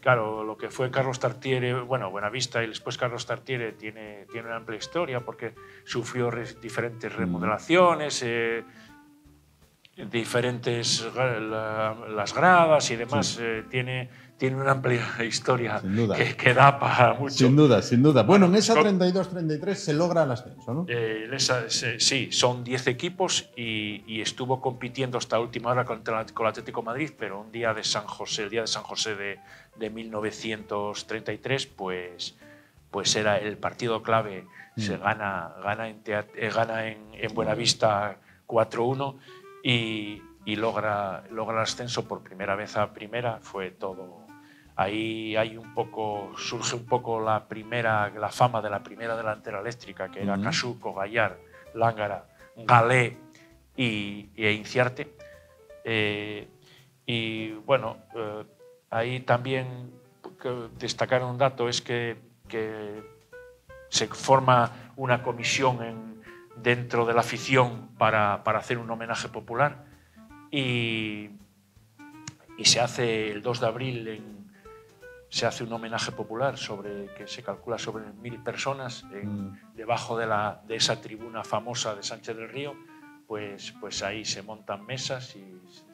claro, lo que fue Carlos Tartiere, bueno, Buenavista y después Carlos Tartiere tiene una amplia historia, porque sufrió diferentes remodelaciones, diferentes las gradas y demás. Tiene una amplia historia que da para mucho. Sin duda. Bueno, en esa 32-33 se logra el ascenso, ¿no? Sí, son 10 equipos y estuvo compitiendo hasta última hora con el Atlético de Madrid, pero el día de San José de 1933, pues era el partido clave. Se gana en Buenavista 4-1 y logra el ascenso por primera vez a primera. Fue todo ahí hay surge un poco la fama de la primera delantera eléctrica, que era Casuco, Gallar, Lángara, Galé e Inciarte. Y bueno, ahí también destacar un dato es que se forma una comisión dentro de la afición para hacer un homenaje popular y se hace el 2 de abril se hace un homenaje popular que se calcula sobre 1000 personas debajo de esa tribuna famosa de Sánchez del Río. Pues ahí se montan mesas y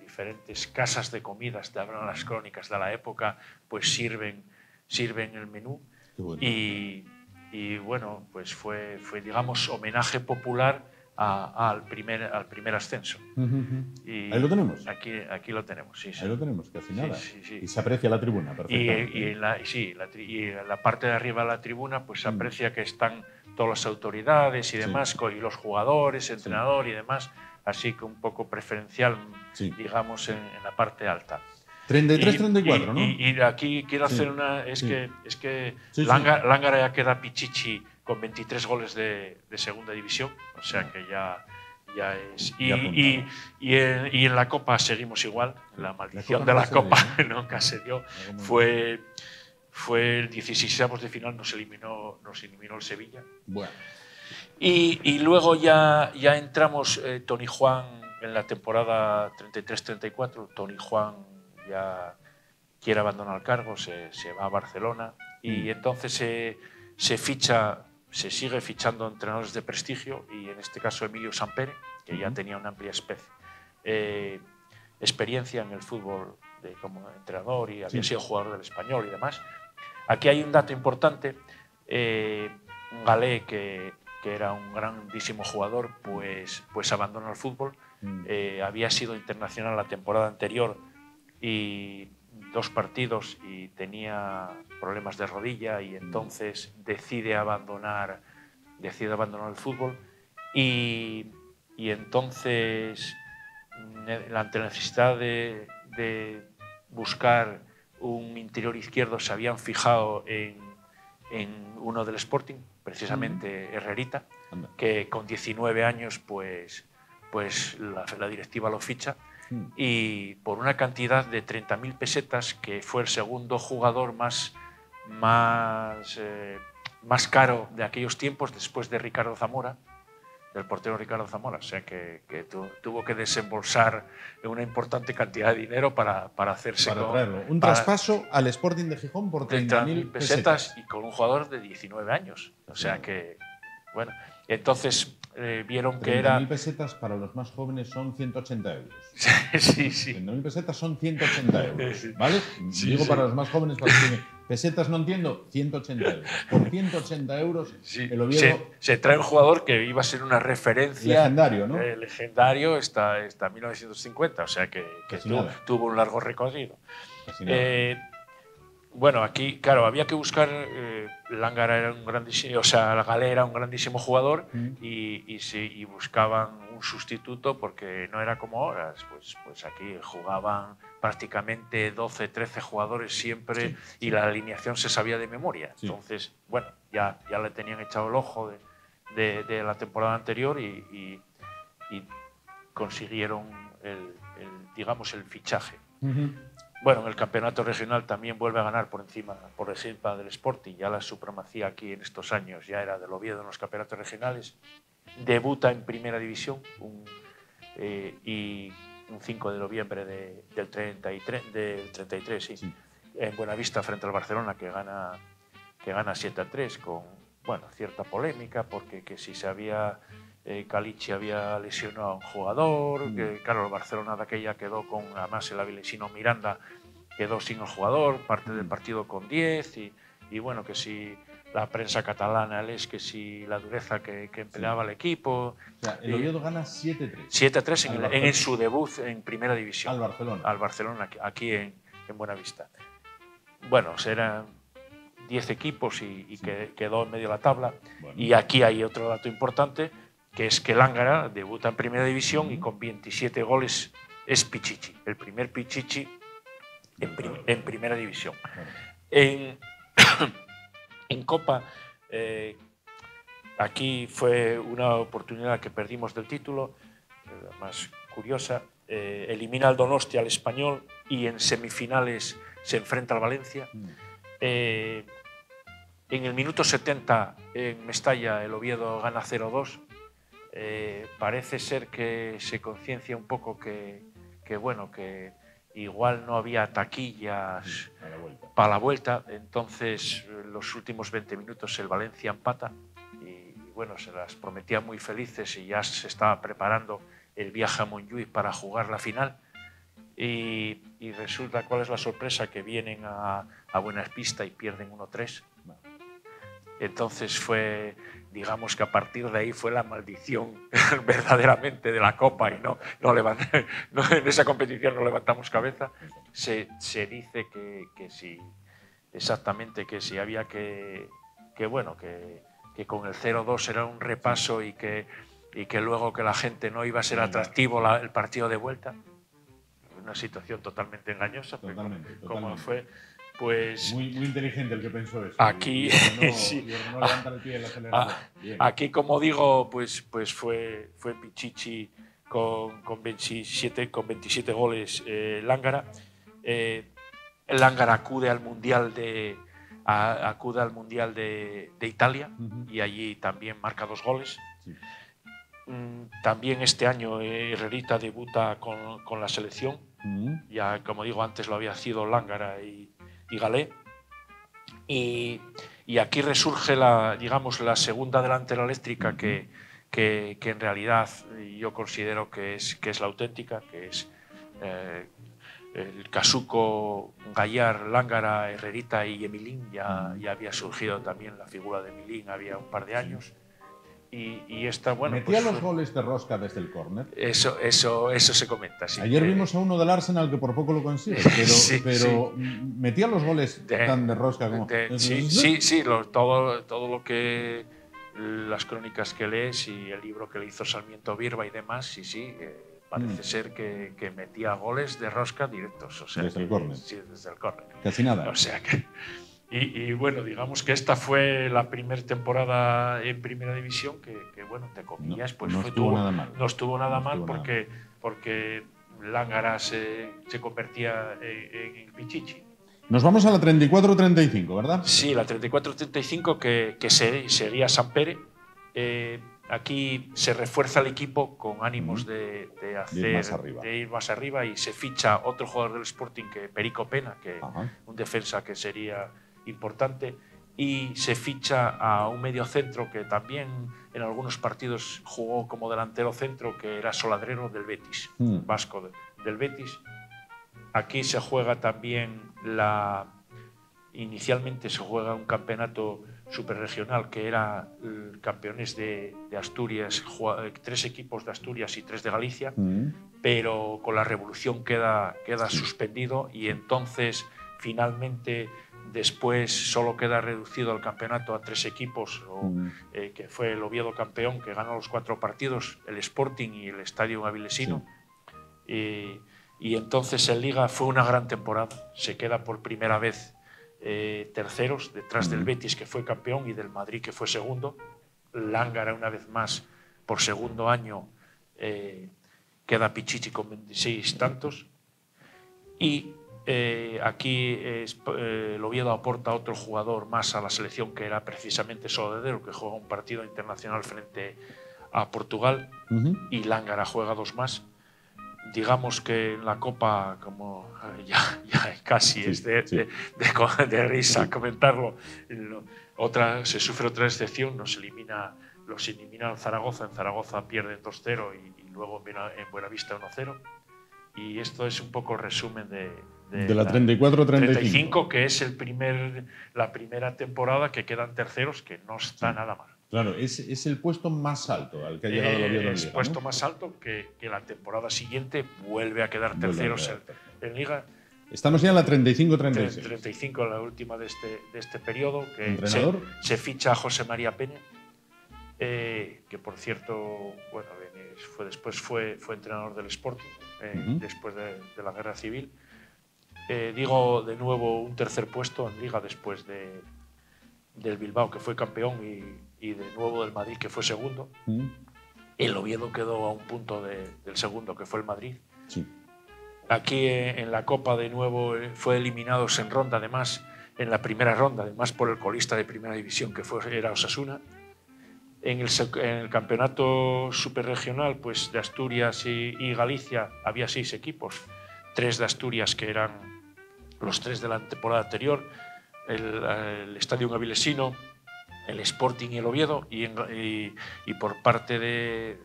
diferentes casas de comidas, te hablan las crónicas de la época, pues sirven el menú. Bueno. Y bueno, pues fue digamos homenaje popular al primer ascenso. Y ahí lo tenemos. Aquí lo tenemos, sí. Ahí lo tenemos, casi nada. Sí. Y se aprecia la tribuna perfectamente. Y en la parte de arriba de la tribuna pues se aprecia que están todas las autoridades y demás, y los jugadores, entrenador y demás, así que un poco preferencial, digamos, en la parte alta. 33-34, ¿no? Y aquí quiero hacer una... Es que Lángara ya queda pichichi con 23 goles de segunda división, o sea que ya es... Y en la Copa seguimos igual, la maldición de la Copa nunca se dio. Fue el 16avos de final, nos eliminó el Sevilla. Bueno. Y luego ya entramos, Toni Juan, en la temporada 33-34, Toni Juan ya quiere abandonar el cargo, se va a Barcelona y entonces se sigue fichando entrenadores de prestigio y en este caso Emilio Sampere, que ya tenía una amplia experiencia en el fútbol como entrenador y había sido jugador del Español y demás. Aquí hay un dato importante, Galé, que era un grandísimo jugador, pues abandonó el fútbol, había sido internacional la temporada anterior y 2 partidos y tenía problemas de rodilla y entonces decide abandonar el fútbol y entonces ante la necesidad de buscar un interior izquierdo se habían fijado en uno del Sporting, precisamente Herrerita, que con 19 años pues la directiva lo ficha y por una cantidad de 30.000 pesetas, que fue el segundo jugador más caro de aquellos tiempos después de Ricardo Zamora, del portero Ricardo Zamora, o sea que tuvo que desembolsar una importante cantidad de dinero para hacerse para traerlo. Un traspaso al Sporting de Gijón por 30.000 pesetas y con un jugador de 19 años, o sea que bueno, entonces vieron que era... 30.000 pesetas para los más jóvenes son 180 euros. Sí. 30.000 pesetas son 180 euros, ¿vale? Digo para los más jóvenes, para los que pesetas no entiendo, 180 euros. Por 180 euros el Oviedo... Se trae un jugador que iba a ser una referencia... Legendario, ¿no? Legendario hasta 1950, o sea que tuvo un largo recorrido. Bueno, aquí, claro, había que buscar. Lángara era un grandísimo, o sea, Galé era un grandísimo jugador y buscaban un sustituto porque no era como ahora. Pues aquí jugaban prácticamente 12, 13 jugadores siempre y la alineación se sabía de memoria. Entonces, bueno, ya le tenían echado el ojo de la temporada anterior y consiguieron digamos, el fichaje. Bueno, en el campeonato regional también vuelve a ganar por encima del Sporting. Ya la supremacía aquí en estos años ya era del Oviedo en los campeonatos regionales. Debuta en primera división y un 5 de noviembre del 33, en Buenavista frente al Barcelona, que gana 7-3 con cierta polémica porque que si se había... Calici había lesionado a un jugador, que claro, el Barcelona de aquella quedó con, además el avilesino Miranda quedó sin el jugador, parte del partido con 10 y bueno, que si la prensa catalana es que si la dureza que empleaba el equipo. O sea, el Oviedo gana 7-3. 7-3 en su debut en primera división. Al Barcelona, aquí en Buenavista. Bueno, eran 10 equipos y quedó en medio de la tabla. Bueno. Y aquí hay otro dato importante, que es que Lángara debuta en primera división y con 27 goles es Pichichi, el primer Pichichi en primera división. Claro. En Copa, aquí fue una oportunidad que perdimos del título, más curiosa. Elimina al Donostia, al Español, y en semifinales se enfrenta al Valencia. En el minuto 70 en Mestalla el Oviedo gana 0-2. Parece ser que se conciencia un poco que bueno, que igual no había taquillas para la vuelta. Entonces, los últimos 20 minutos el Valencia empata y bueno, se las prometía muy felices y ya se estaba preparando el viaje a Montjuïc para jugar la final. Y resulta, ¿cuál es la sorpresa? Que vienen a Buenapista y pierden 1-3. Entonces fue, digamos que a partir de ahí fue la maldición verdaderamente de la Copa, y no en esa competición no levantamos cabeza. Se dice que sí, exactamente, que sí había que bueno, que con el 0-2 era un repaso y que luego que la gente no iba a ser atractivo el partido de vuelta. Una situación totalmente engañosa. Totalmente. Como fue, pues muy inteligente el que pensó eso. Aquí, y ordenó levantar el pie del acelerador. Aquí, como digo, pues fue Pichichi con 27 goles. Lángara. Lángara acude al Mundial de Italia y allí también marca 2 goles. Sí. También este año Herrerita debuta con la selección. Ya, como digo, antes lo había sido Lángara y Galé. Y aquí resurge la segunda delantera eléctrica que en realidad yo considero que es la auténtica, que es el Casuco, Gallar, Lángara, Herrerita y Emilín. Ya había surgido también la figura de Emilín, había un par de años. Y esta, bueno, ¿Metía los goles de rosca desde el córner? Eso se comenta, sí. Ayer vimos a uno del Arsenal que por poco lo consigue, pero ¿metía los goles tan de rosca como...? Sí, todo lo que... las crónicas que lees y el libro que le hizo Sarmiento Birba y demás, sí, parece ser que metía goles de rosca directos. O sea, desde el córner. Sí, desde el córner. Casi nada. O sea que... Y bueno, digamos que esta fue la primera temporada en primera división que bueno, entre comillas, pues no estuvo nada mal. No estuvo nada mal porque Lángara se convertía en Pichichi. Nos vamos a la 34-35, ¿verdad? Sí, la 34-35 que sería Sampere. Aquí se refuerza el equipo con ánimos de ir más arriba y se ficha otro jugador del Sporting, que Perico Pena, que un defensa que sería importante, y se ficha a un mediocentro que también en algunos partidos jugó como delantero centro, que era Soladrero del Betis, vasco del Betis. Aquí se juega también inicialmente se juega un campeonato superregional que era campeones de Asturias, 3 equipos de Asturias y 3 de Galicia, pero con la revolución queda suspendido y entonces finalmente después solo queda reducido el campeonato a 3 equipos, que fue el Oviedo campeón, que ganó los 4 partidos, el Sporting y el Estadio Avilesino. Sí. Y entonces en Liga fue una gran temporada. Se queda por primera vez terceros, detrás del Betis, que fue campeón, y del Madrid, que fue segundo. Lángara, una vez más, por segundo año, queda Pichichi con 26 tantos. Y aquí el Oviedo aporta otro jugador más a la selección, que era precisamente Soladrero, que juega un partido internacional frente a Portugal, y Lángara juega 2 más. Digamos que en la Copa, como ya casi es de risa comentarlo, se sufre otra excepción, los elimina en Zaragoza. En Zaragoza pierden 2-0 y luego en Buenavista 1-0. Y esto es un poco el resumen de la 34-35, que es la primera temporada que quedan terceros, que no está nada mal. Claro, es el puesto más alto al que ha llegado el Oviedo en Liga. Es el puesto más alto que la temporada siguiente vuelve a quedar terceros en Liga. Estamos ya en la 35-36. 35, la última de este periodo. Que ¿Entrenador? Se ficha a José María Pene, que por cierto, bueno, después fue entrenador del Sporting, después de la Guerra Civil. digo de nuevo un tercer puesto en Liga después del Bilbao, que fue campeón, y de nuevo del Madrid, que fue segundo. El Oviedo quedó a un punto del segundo, que fue el Madrid. Sí. Aquí en la Copa de nuevo fue eliminados en ronda, además, en la primera ronda, además por el colista de primera división, que era Osasuna. En el campeonato superregional, pues de Asturias y Galicia, había 6 equipos. 3 de Asturias, que eran los 3 de la temporada anterior, el Estadio Avilesino, el Sporting y el Oviedo, y por parte de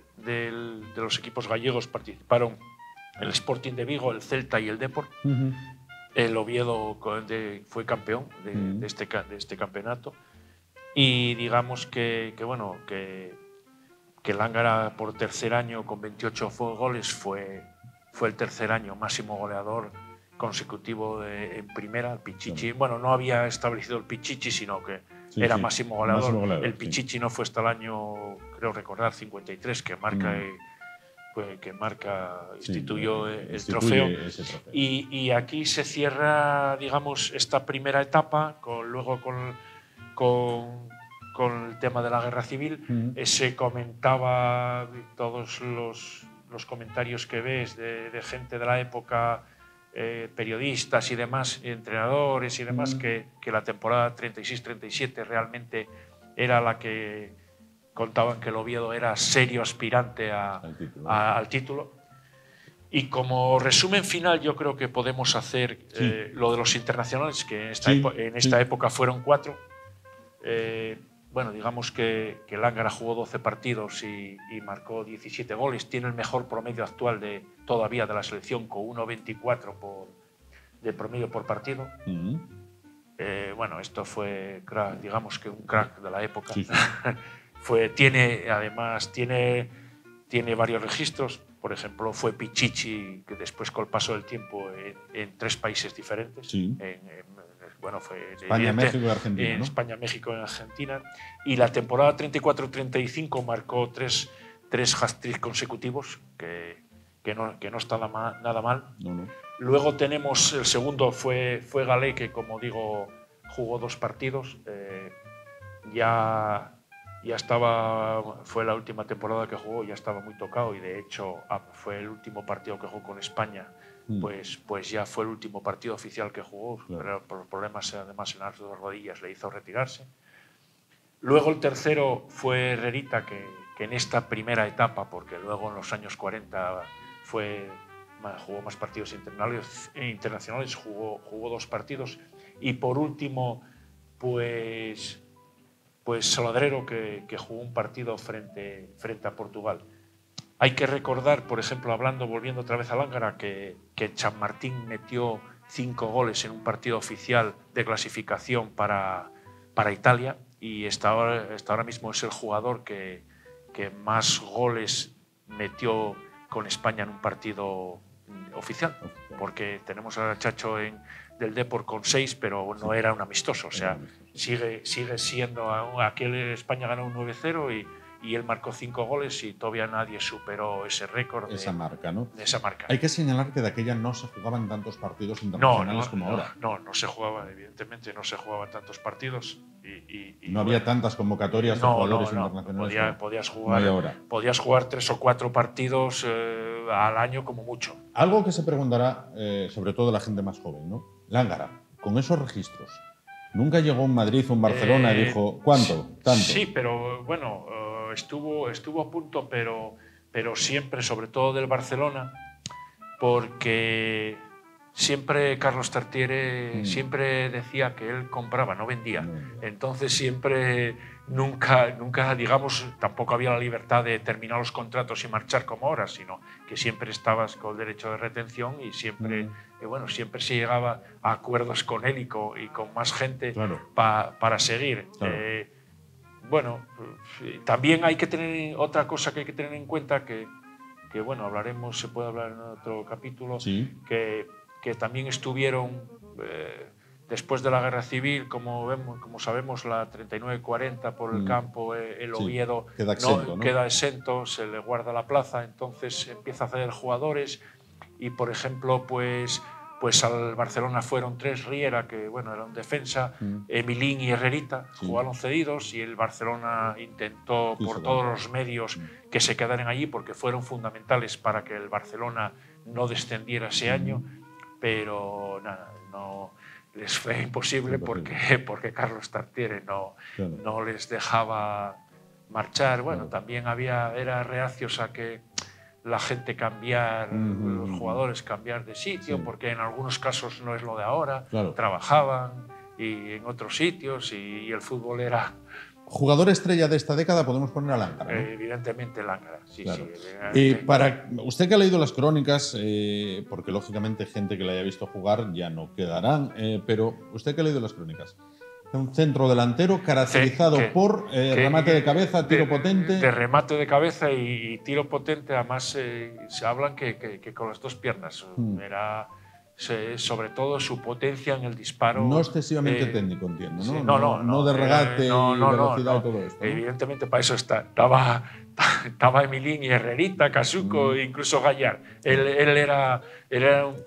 los equipos gallegos participaron el Sporting de Vigo, el Celta y el Depor. El Oviedo fue campeón de este campeonato. Y digamos que Lángara, por tercer año con 28 goles, fue el tercer año máximo goleador consecutivo en primera. El Pichichi, bueno, no había establecido el Pichichi, sino que era máximo goleador. El Pichichi no fue hasta el año, creo recordar, 53, que instituyó el trofeo. Y aquí se cierra, digamos, esta primera etapa, luego con el tema de la guerra civil. Se comentaba, todos los comentarios que ves de gente de la época, periodistas y demás, entrenadores y demás, que la temporada 36-37 realmente era la que contaban que el Oviedo era serio aspirante al título. Y como resumen final, yo creo que podemos hacer lo de los internacionales, que en esta época fueron 4. Bueno, digamos que Lángara jugó 12 partidos y marcó 17 goles. Tiene el mejor promedio actual todavía de la selección, con 1,24 de promedio por partido. Bueno, esto fue, digamos que un crack de la época. Tiene varios registros. Por ejemplo, fue Pichichi, que después, con el paso del tiempo, en 3 países diferentes. Fue España, México y Argentina. En España, México y Argentina. Y la temporada 34-35 marcó 3 hat-trick consecutivos, que no está nada mal. No. Luego tenemos el segundo, fue Galé, que, como digo, jugó 2 partidos. Ya estaba, fue la última temporada que jugó, ya estaba muy tocado, y de hecho fue el último partido que jugó con España. Pues ya fue el último partido oficial que jugó, pero por problemas además en las 2 rodillas le hizo retirarse. Luego el tercero fue Herrerita, que en esta primera etapa, porque luego en los años 40 jugó más partidos internacionales, jugó 2 partidos. Y por último, pues Saladrero, que jugó un partido frente a Portugal. Hay que recordar, por ejemplo, volviendo otra vez a Lángara, que Chamartín metió 5 goles en un partido oficial de clasificación para Italia, y ahora mismo es el jugador que más goles metió con España en un partido oficial, porque tenemos a Chacho del Depor con 6, pero no era un amistoso. O sea, sigue siendo, aquel España ganó un 9-0 y él marcó 5 goles, y todavía nadie superó ese récord. Esa marca, ¿no? Esa marca. Hay que señalar que de aquella no se jugaban tantos partidos internacionales como ahora. No se jugaban, evidentemente, no se jugaban tantos partidos. No había tantas convocatorias de jugadores internacionales. Podías jugar 3 o 4 partidos al año como mucho. Algo que se preguntará, sobre todo la gente más joven, ¿no? Lángara, con esos registros, ¿nunca llegó un Madrid o un Barcelona y dijo, ¿cuánto? ¿Tanto? Sí, pero bueno, estuvo a punto, pero siempre, sobre todo del Barcelona, porque siempre Carlos Tartiere siempre decía que él compraba, no vendía. Entonces nunca, digamos, tampoco había la libertad de terminar los contratos y marchar como ahora, sino que siempre estabas con el derecho de retención, y siempre se llegaba a acuerdos con él y con más gente para seguir. Claro. También hay que tener otra cosa que hay que tener en cuenta, que se puede hablar en otro capítulo, que también estuvieron después de la Guerra Civil, como sabemos, la 39-40 por el campo, el Oviedo queda exento, se le guarda la plaza, entonces empieza a ceder jugadores, y por ejemplo, pues pues al Barcelona fueron 3, Riera, que bueno, era un defensa, Emilín y Herrerita, jugaron cedidos, y el Barcelona intentó por todos los medios que se quedaran allí, porque fueron fundamentales para que el Barcelona no descendiera ese año, pero nada, no les fue imposible porque Carlos Tartiere no les dejaba marchar. Bueno, también era reacios a que la gente cambiar, los jugadores cambiar de sitio, porque en algunos casos no es lo de ahora, trabajaban y en otros sitios, y el fútbol era... Jugador estrella de esta década podemos poner a Lángara, ¿no? Evidentemente Lángara, sí. Para usted que ha leído las crónicas, porque lógicamente gente que le haya visto jugar ya no quedarán, pero usted que ha leído las crónicas, un centro delantero caracterizado por remate de cabeza, tiro potente. De remate de cabeza y tiro potente, además se hablan que con las dos piernas. Era sobre todo su potencia en el disparo. No excesivamente técnico, entiendo, ¿no? Sí, no de regate y velocidad y todo esto, ¿no? Evidentemente para eso estaba Emilín y Herrerita, Casuco, incluso Gallar. Él era un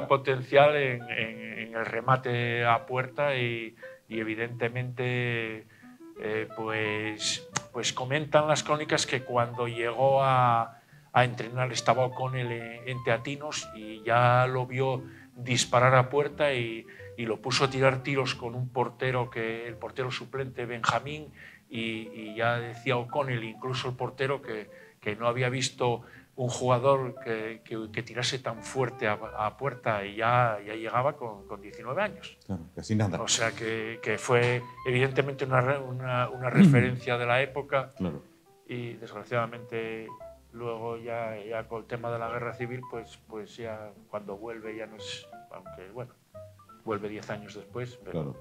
potencial en el remate a puerta y evidentemente pues comentan las crónicas que cuando llegó a entrenar estaba O'Connell en Teatinos y ya lo vio disparar a puerta y lo puso a tirar tiros con un portero, el portero suplente Benjamín, y ya decía O'Connell, incluso el portero, que no había visto un jugador que tirase tan fuerte a puerta, y ya llegaba con 19 años. Claro, casi nada. O sea que fue evidentemente una referencia de la época, y desgraciadamente luego ya con el tema de la guerra civil, pues ya cuando vuelve ya no es, aunque bueno, vuelve 10 años después, pero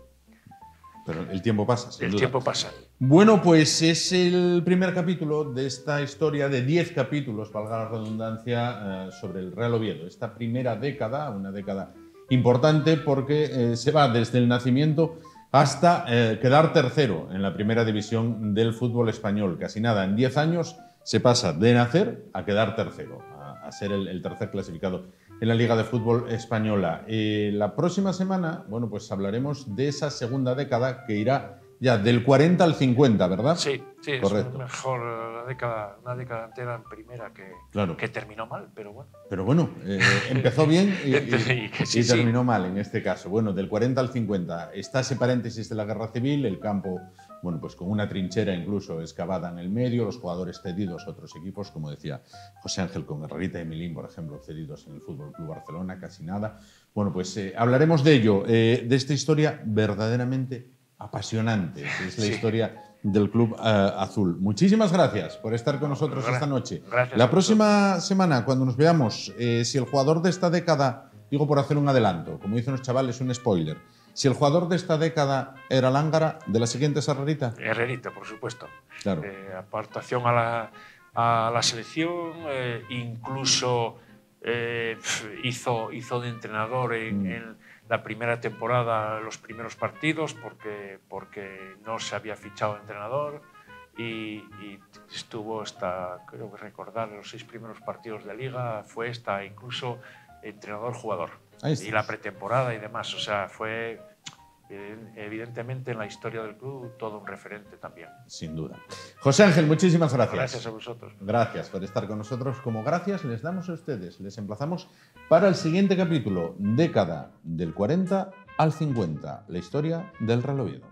el tiempo pasa. El tiempo pasa. Bueno, pues es el primer capítulo de esta historia de 10 capítulos, valga la redundancia, sobre el Real Oviedo. Esta primera década, una década importante porque se va desde el nacimiento hasta quedar tercero en la primera división del fútbol español. Casi nada, en 10 años se pasa de nacer a quedar tercero, a ser el tercer clasificado en la Liga de Fútbol Española. La próxima semana, bueno, pues hablaremos de esa segunda década que irá ya del 40 al 50, ¿verdad? Sí, correcto. Es mejor una década entera en primera que terminó mal, pero bueno. Pero bueno, empezó bien y terminó mal en este caso. Bueno, del 40 al 50 está ese paréntesis de la Guerra Civil, el campo, bueno, pues con una trinchera incluso excavada en el medio, los jugadores cedidos a otros equipos, como decía José Ángel, con Herrerita y Emilín, por ejemplo, cedidos en el Fútbol Club Barcelona, casi nada. Bueno, pues hablaremos de ello, de esta historia verdaderamente apasionante, que es la historia del Club Azul. Muchísimas gracias por estar con nosotros esta noche. Gracias. La próxima semana, cuando nos veamos, si el jugador de esta década, digo por hacer un adelanto, como dicen los chavales, un spoiler, si el jugador de esta década era Lángara, ¿de la siguiente es Herrerita? Herrerita, por supuesto. Claro. Aportación a la selección, incluso hizo de entrenador en la primera temporada, los primeros partidos, porque no se había fichado entrenador, y estuvo creo que recordar, los 6 primeros partidos de Liga, fue incluso entrenador-jugador, y la pretemporada y demás. O sea, fue evidentemente en la historia del club todo un referente también. Sin duda. José Ángel, muchísimas gracias. Gracias a vosotros. Gracias por estar con nosotros. Como gracias les damos a ustedes. Les emplazamos para el siguiente capítulo, década del 40 al 50, la historia del Real Oviedo.